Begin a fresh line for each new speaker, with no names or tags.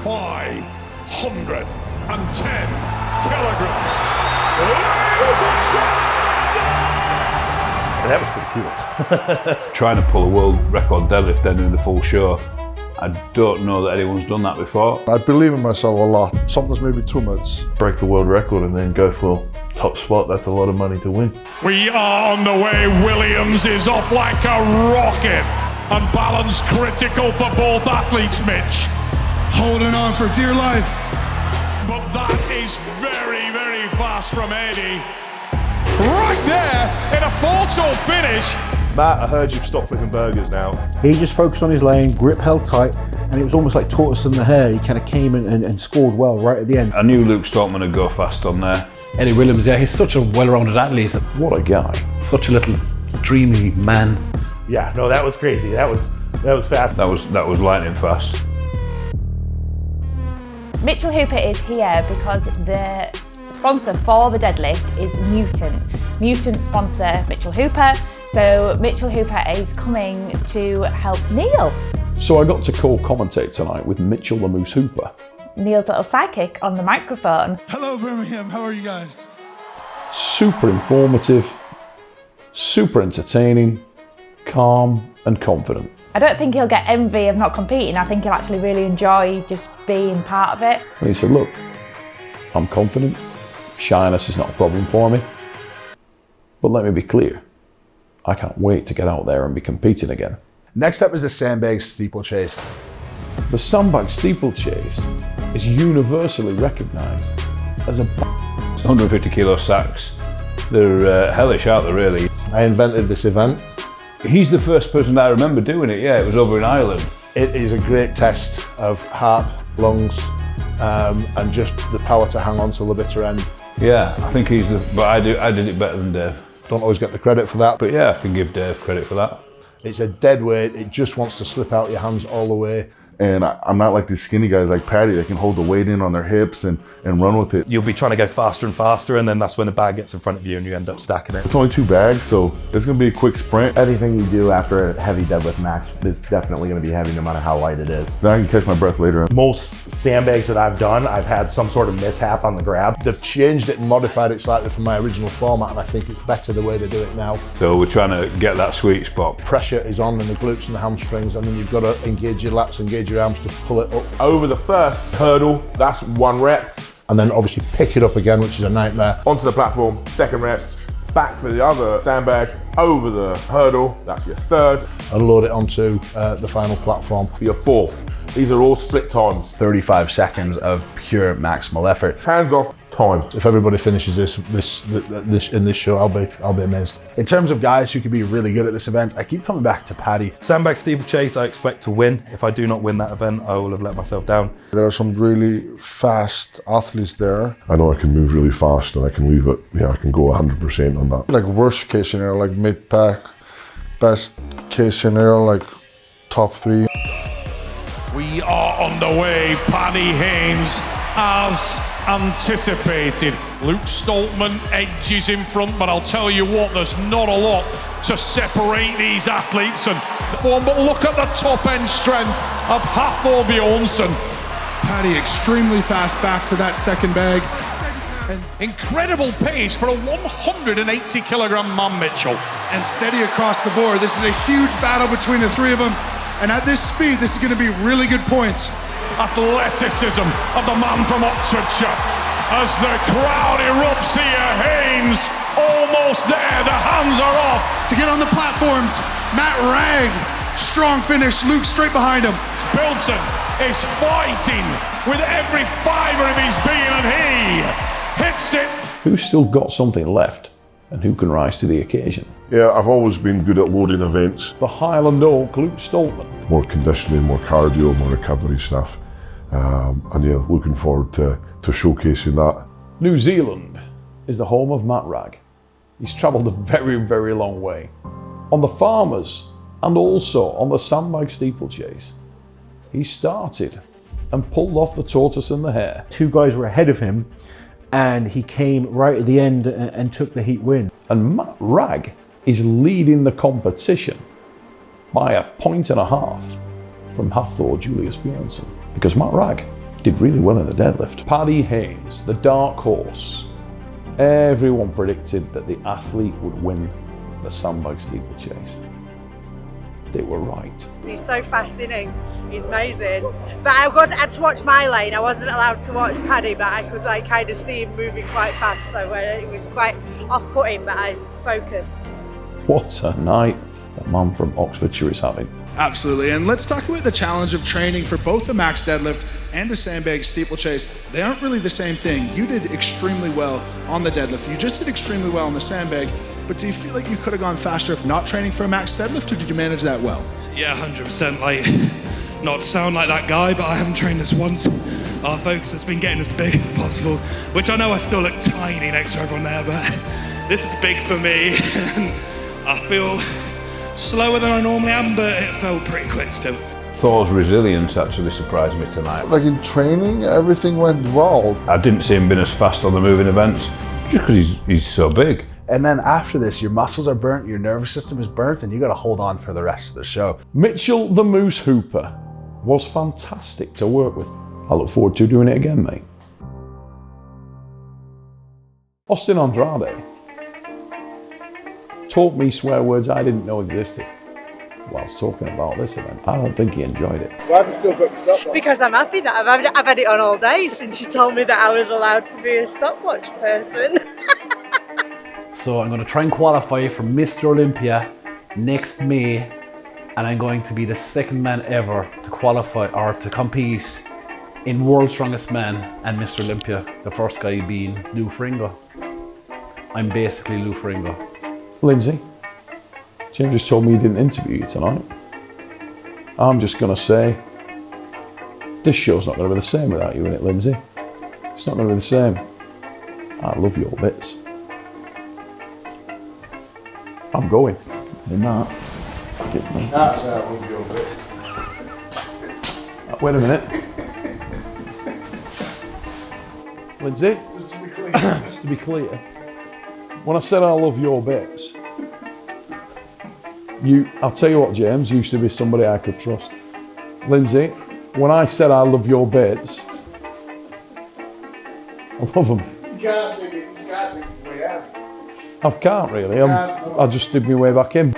510 kilograms. Ladies and gentlemen,
That was pretty cool.
Trying to pull a world record deadlift then in the full show. I don't know that anyone's done that before.
I believe in myself a lot, sometimes maybe too much.
Break the world record and then go for top spot, that's a lot of money to win.
we are on the way. Williams is off like a rocket. And balance critical for both athletes, Mitch.
Holding on for dear life.
But that is very, very fast from Eddie. Right there in a photo finish.
Matt, I heard you've stopped flipping burgers now.
He just focused on his lane, grip held tight, and it was almost like tortoise in the hare. He kind of came in and scored well right at the end.
I knew Luke Stoltman would go fast on there.
Eddie Williams, yeah, he's such a well-rounded athlete.
What a guy.
Such a little dreamy man.
Yeah, no, that was crazy. That was fast.
That was lightning fast.
Mitchell Hooper is here because the sponsor for the deadlift is Mutant. Mutant sponsor Mitchell Hooper, so Mitchell Hooper is coming to help Neil.
So I got to co-commentate tonight with Mitchell the Moose Hooper.
Neil's little sidekick on the microphone.
Hello, Birmingham. How are you guys?
Super informative, super entertaining, calm and confident.
I don't think he'll get envy of not competing. I think he'll actually really enjoy just being part of it.
And he said, look, I'm confident, shyness is not a problem for me, but let me be clear, I can't wait to get out there and be competing again.
Next up is the Sandbag Steeplechase.
The Sandbag Steeplechase is universally recognised as a
150 kilo sacks. They're hellish, aren't they, really?
I invented this event.
He's the first person I remember doing it, yeah, it was over in Ireland.
It is a great test of heart, lungs, and just the power to hang on till the bitter end.
Yeah, I think he's the, but I did it better than Dave.
Don't always get the credit for that.
But yeah, I can give Dave credit for that.
It's a dead weight, it just wants to slip out your hands all the way.
And I'm not like these skinny guys like Paddy that can hold the weight in on their hips and run with it.
You'll be trying to go faster and faster, and then that's when the bag gets in front of you and you end up stacking it.
It's only 2 bags, so it's gonna be a quick sprint.
Anything you do after a heavy deadlift max is definitely gonna be heavy no matter how light it is.
Then I can catch my breath later.
Most sandbags that I've done, I've had some sort of mishap on the grab.
They've changed it and modified it slightly from my original format, and I think it's better the way they do it now.
So we're trying to get that sweet spot.
Pressure is on in the glutes and the hamstrings, and then you've got to engage your lats, engage your arms to pull it up.
Over the first hurdle, that's 1 rep.
And then obviously pick it up again, which is a nightmare.
Onto the platform, 2nd rep. Back for the other sandbag, over the hurdle, that's your 3rd.
And load it onto the final platform.
Your 4th. These are all split times.
35 seconds of pure maximal effort.
Hands off, time.
If everybody finishes this in this show, I'll be amazed.
In terms of guys who could be really good at this event, I keep coming back to Paddy.
Sandbag Steeplechase, I expect to win. If I do not win that event, I will have let myself down.
There are some really fast athletes there.
I know I can move really fast and I can leave it. Yeah, I can go 100% on that.
Like worst case scenario, like mid-pack. Best case scenario, like top 3.
We are on the way. Paddy Haynes as anticipated. Luke Stoltman edges in front, but I'll tell you what, there's not a lot to separate these athletes and form. But look at the top end strength of Hafthor Bjornsson.
Paddy extremely fast back to that 2nd bag.
And incredible pace for a 180 kilogram man, Mitchell.
And steady across the board. This is a huge battle between the 3 of them. And at this speed, this is going to be really good points.
Athleticism of the man from Oxfordshire. As the crowd erupts here, Haynes almost there, the hands are off.
To get on the platforms, Matt Ragg, strong finish, Luke straight behind him.
Bilton is fighting with every fibre of his being, and he hits it.
Who's still got something left and who can rise to the occasion?
Yeah, I've always been good at loading events.
The Highland Oak Luke Stoltman.
More conditioning, more cardio, more recovery stuff. And yeah, looking forward to showcasing that.
New Zealand is the home of Matt Ragg. He's travelled a very, very long way. On the Farmers and also on the Sandbag Steeplechase, he started and pulled off the tortoise and the hare.
2 guys were ahead of him, and he came right at the end and took the heat win.
And Matt Ragg is leading the competition by 1.5 points from Hafthor Julius Bjornsson, because Matt Ragg Did really well in the deadlift. Paddy Haynes, the dark horse. Everyone predicted that the athlete would win the Sandbag Steeplechase. They were right.
He's so fast, isn't he? He's amazing. But I had to watch my lane. I wasn't allowed to watch Paddy, but I could like kind of see him moving quite fast. So it was quite off-putting, but I focused.
What a night the man from Oxfordshire is having.
Absolutely, and let's talk about the challenge of training for both the max deadlift and the sandbag steeplechase. They aren't really the same thing. You did extremely well on the deadlift. You just did extremely well on the sandbag, but do you feel like you could have gone faster if not training for a max deadlift, or did you manage that well?
Yeah, 100%. Like, not to sound like that guy, but I haven't trained this once. Our focus has been getting as big as possible, which I know I still look tiny next to everyone there, but this is big for me, and I feel slower than I normally am, but it felt pretty quick still.
Thor's resilience actually surprised me tonight.
Like in training, everything went well.
I didn't see him being as fast on the moving events, just because he's so big.
And then after this, your muscles are burnt, your nervous system is burnt, and you got to hold on for the rest of the show.
Mitchell the Moose Hooper was fantastic to work with. I look forward to doing it again, mate. Austin Andrade taught me swear words I didn't know existed whilst talking about this event. I don't think he enjoyed it.
Why have you still got the stopwatch? Because I'm happy that I've had it on all day since you told me that I was allowed to be a stopwatch person.
So I'm going to try and qualify for Mr. Olympia next May, and I'm going to be the second man ever to qualify or to compete in World's Strongest Man and Mr. Olympia, the first guy being Lou Ferrigno. I'm basically Lou Ferrigno.
Lindsay, James just told me he didn't interview you tonight. I'm just going to say, this show's not going to be the same without you in it, Lindsay. It's not going to be the same. I love your bits. I'm going. In that.
That's how I love your bits.
Wait a minute. Lindsay?
Just to be clear.
Just to be clear. When I said I love your bits, I'll tell you what, James, used to be somebody I could trust. Lindsay, when I said I love your bits, I love them.
You can't take it way out.
I can't really. I just did my way back in.